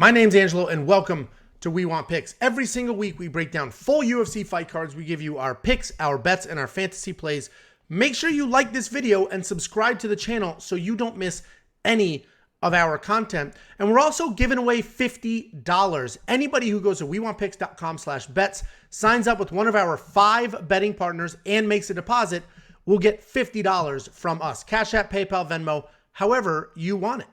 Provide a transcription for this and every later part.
My name's Angelo, and welcome to We Want Picks. Every single week, we break down full UFC fight cards. We give you our picks, our bets, and our fantasy plays. Make sure you like this video and subscribe to the channel so you don't miss any of our content. And we're also giving away $50. Anybody who goes to WeWantPicks.com/bets, signs up with one of our 5 betting partners, and makes a deposit, will get $50 from us. Cash App, PayPal, Venmo, however you want it.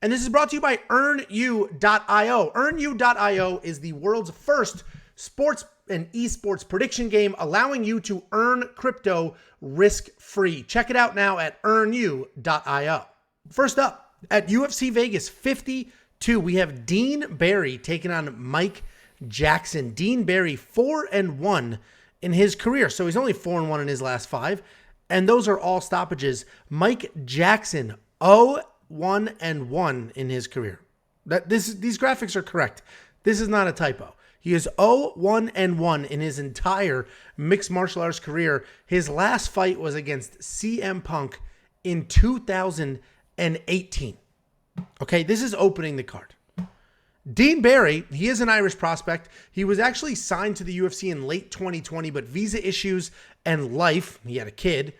And this is brought to you by EarnU.io. EarnU.io is the world's first sports and esports prediction game, allowing you to earn crypto risk-free. Check it out now at EarnU.io. First up, at UFC Vegas 52, we have Dean Barry taking on Mike Jackson. Dean Barry 4-1 in his career, so he's only 4-1 in his last 5, and those are all stoppages. Mike Jackson 0-1 in his career. These graphics are correct. This is not a typo. He is 0-1 in his entire mixed martial arts career. His last fight was against CM Punk in 2018. Okay, this is opening the card. Dean Barry, he is an Irish prospect. He was actually signed to the UFC in late 2020, but visa issues and life, he had a kid,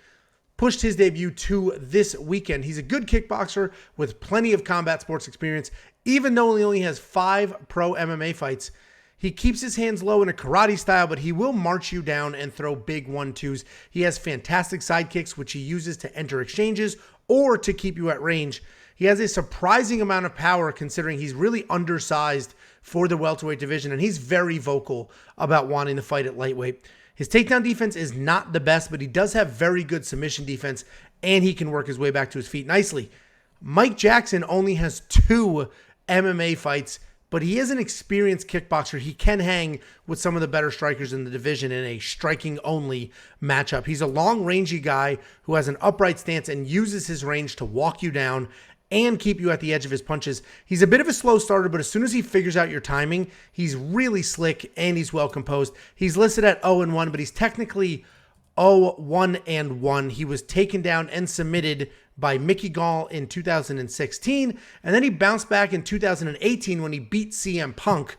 pushed his debut to this weekend. He's a good kickboxer with plenty of combat sports experience. Even though he only has 5 pro MMA fights, he keeps his hands low in a karate style, but he will march you down and throw big 1-2s. He has fantastic sidekicks, which he uses to enter exchanges or to keep you at range. He has a surprising amount of power considering he's really undersized for the welterweight division, and he's very vocal about wanting to fight at lightweight. His takedown defense is not the best, but he does have very good submission defense, and he can work his way back to his feet nicely. Mike Jackson only has 2 MMA fights, but he is an experienced kickboxer. He can hang with some of the better strikers in the division in a striking-only matchup. He's a long, rangy guy who has an upright stance and uses his range to walk you down and keep you at the edge of his punches. He's a bit of a slow starter, but as soon as he figures out your timing, he's really slick and he's well composed. He's listed at 0-1, but he's technically 0-1. He was taken down and submitted by Mickey Gall in 2016, and then he bounced back in 2018 when he beat CM Punk.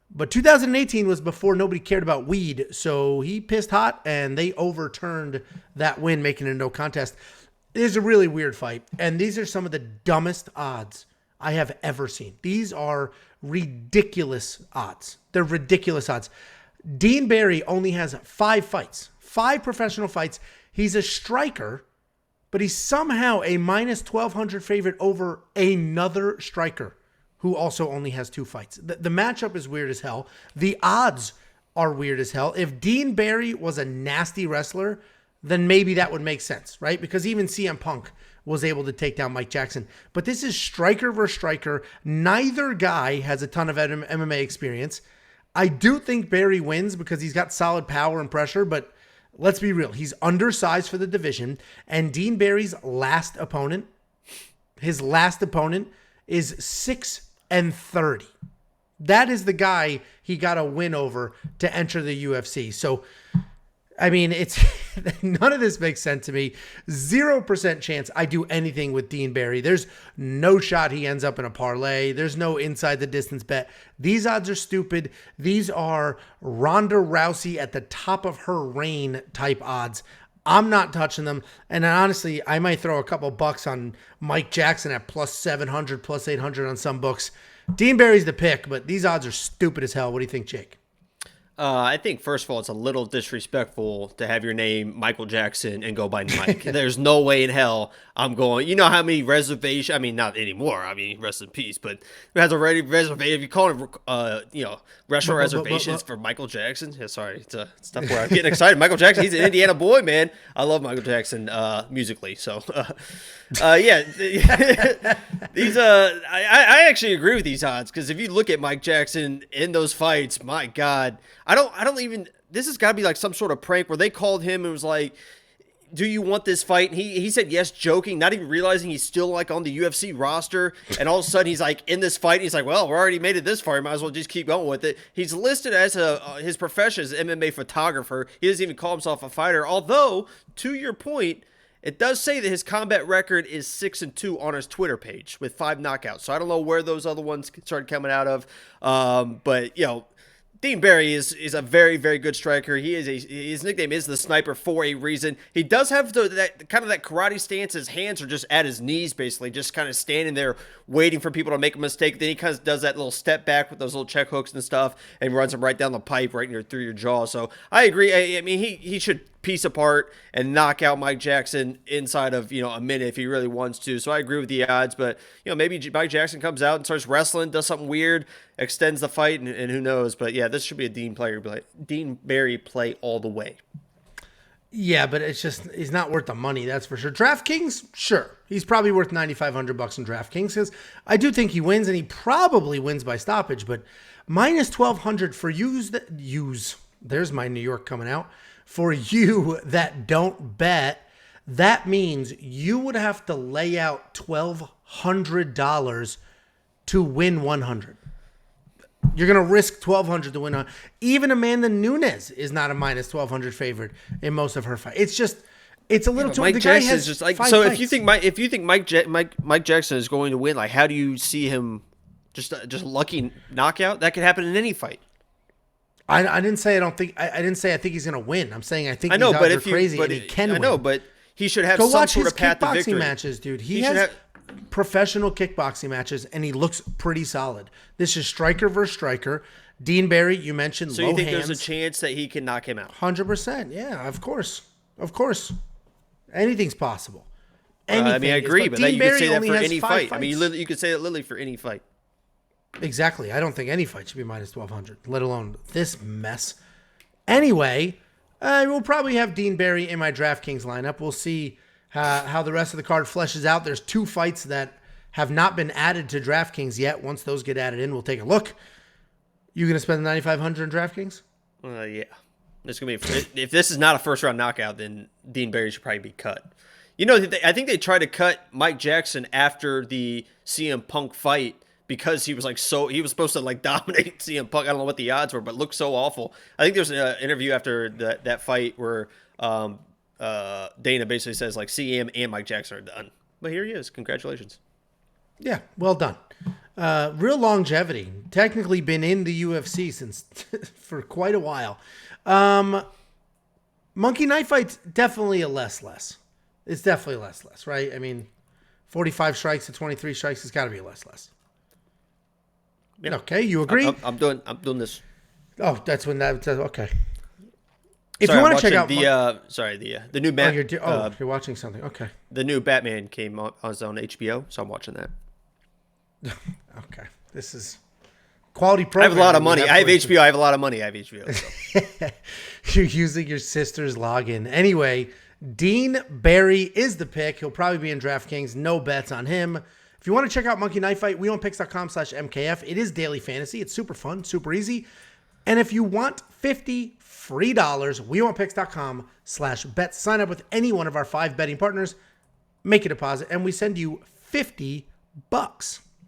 But 2018 was before nobody cared about weed, so he pissed hot, and they overturned that win, making it a no contest. It is a really weird fight, and these are some of the dumbest odds I have ever seen. These are ridiculous odds. They're ridiculous odds. Dean Barry only has 5 fights, 5 professional fights. He's a striker, but he's somehow a minus 1,200 favorite over another striker who also only has 2 fights. The matchup is weird as hell. The odds are weird as hell. If Dean Barry was a nasty wrestler, then maybe that would make sense, right? Because even CM Punk was able to take down Mike Jackson. But this is striker versus striker. Neither guy has a ton of MMA experience. I do think Barry wins because he's got solid power and pressure, but let's be real. He's undersized for the division, and Dean Barry's last opponent, is 6-30. That is the guy he got a win over to enter the UFC. So, I mean, it's none of this makes sense to me. 0% chance I do anything with Dean Barry. There's no shot he ends up in a parlay. There's no inside the distance bet. These odds are stupid. These are Ronda Rousey at the top of her reign type odds. I'm not touching them. And honestly, I might throw a couple bucks on Mike Jackson at plus 700, plus 800 on some books. Dean Barry's the pick, but these odds are stupid as hell. What do you think, Jake? I think, first of all, it's a little disrespectful to have your name Michael Jackson and go by Mike. There's no way in hell I'm going. You know how many reservations, I mean, not anymore. I mean, rest in peace. But who has already reservation? If you call it, restaurant reservations for Michael Jackson. Yeah, sorry. It's stuff where I'm getting excited. Michael Jackson, he's an Indiana boy, man. I love Michael Jackson musically. So, yeah. These, I actually agree with these odds because if you look at Mike Jackson in those fights, my God, I don't even, this has got to be like some sort of prank where they called him and was like, do you want this fight? And he said yes, joking, not even realizing he's still like on the UFC roster. And all of a sudden he's like in this fight. And he's like, well, we're already made it this far. Might as well just keep going with it. He's listed as his profession as MMA photographer. He doesn't even call himself a fighter. Although, to your point, It does say that his combat record is 6-2 on his Twitter page with 5 knockouts. So I don't know where those other ones started coming out of. But Dean Barry is a very, very good striker. His nickname is the Sniper for a reason. He does have that kind of that karate stance. His hands are just at his knees, basically, just kind of standing there waiting for people to make a mistake. Then he kind of does that little step back with those little check hooks and stuff, and runs them right down the pipe, right through your jaw. So I agree. I mean, he should piece apart and knock out Mike Jackson inside of a minute if he really wants to. So I agree with the odds, but maybe Mike Jackson comes out and starts wrestling, does something weird, extends the fight, and who knows. But yeah, this should be a Dean Barry play all the way. Yeah, but he's not worth the money, that's for sure. DraftKings, sure, he's probably worth $9,500 in DraftKings because I do think he wins, and he probably wins by stoppage. But minus 1,200 for there's my New York coming out. For you that don't bet, that means you would have to lay out $1,200 to win 100. You're going to risk 1,200 to win. Even Amanda Nunes is not a minus 1,200 favorite in most of her fights. It's a little too. Mike Jackson is just like so. Fights. If you think Mike Jackson is going to win, like how do you see him just lucky knockout? That could happen in any fight. I didn't say I don't think. I didn't say I think he's going to win. I'm saying I think I know, these but odds are crazy and he can win. I know, but he should have Go some watch sort his of path to victory. kickboxing matches, dude. He has professional kickboxing matches, and he looks pretty solid. This is striker versus striker. Dean Barry, you mentioned so low you think hands. There's a chance that he can knock him out? 100%. Yeah, of course. Anything's possible. I mean, I agree, but you could say that for any fight. Fights. I mean, you could say that literally for any fight. Exactly. I don't think any fight should be minus 1,200, let alone this mess. Anyway, we'll probably have Dean Barry in my DraftKings lineup. We'll see how the rest of the card fleshes out. There's 2 fights that have not been added to DraftKings yet. Once those get added in, we'll take a look. You going to spend the $9,500 in DraftKings? Yeah. It's gonna be if this is not a first round knockout, then Dean Barry should probably be cut. I think they tried to cut Mike Jackson after the CM Punk fight because he was he was supposed to dominate CM Punk. I don't know what the odds were, but it looked so awful. I think there's an interview after that fight where Dana basically says CM and Mike Jackson are done. But here he is. Congratulations. Yeah, well done. Real longevity. Technically been in the UFC since for quite a while. Monkey Knife Fight's definitely a less. It's definitely less, right? I mean, 45 strikes to 23 strikes has got to be a less. Yeah. Okay, you agree? I'm doing this. Oh, that's when that okay. If you want to check out the new Batman. You're watching something. Okay. The new Batman came on HBO, so I'm watching that. Okay. This is quality program. I have a lot of money. I have HBO. I have a lot of money. I have HBO. So. You're using your sister's login. Anyway, Dean Barry is the pick. He'll probably be in DraftKings. No bets on him. If you want to check out Monkey Knife Fight, weonpicks.com/MKF. It is daily fantasy. It's super fun, super easy. And if you want $50 free, weonpicks.com/bets. Sign up with any one of our 5 betting partners, make a deposit, and we send you $50.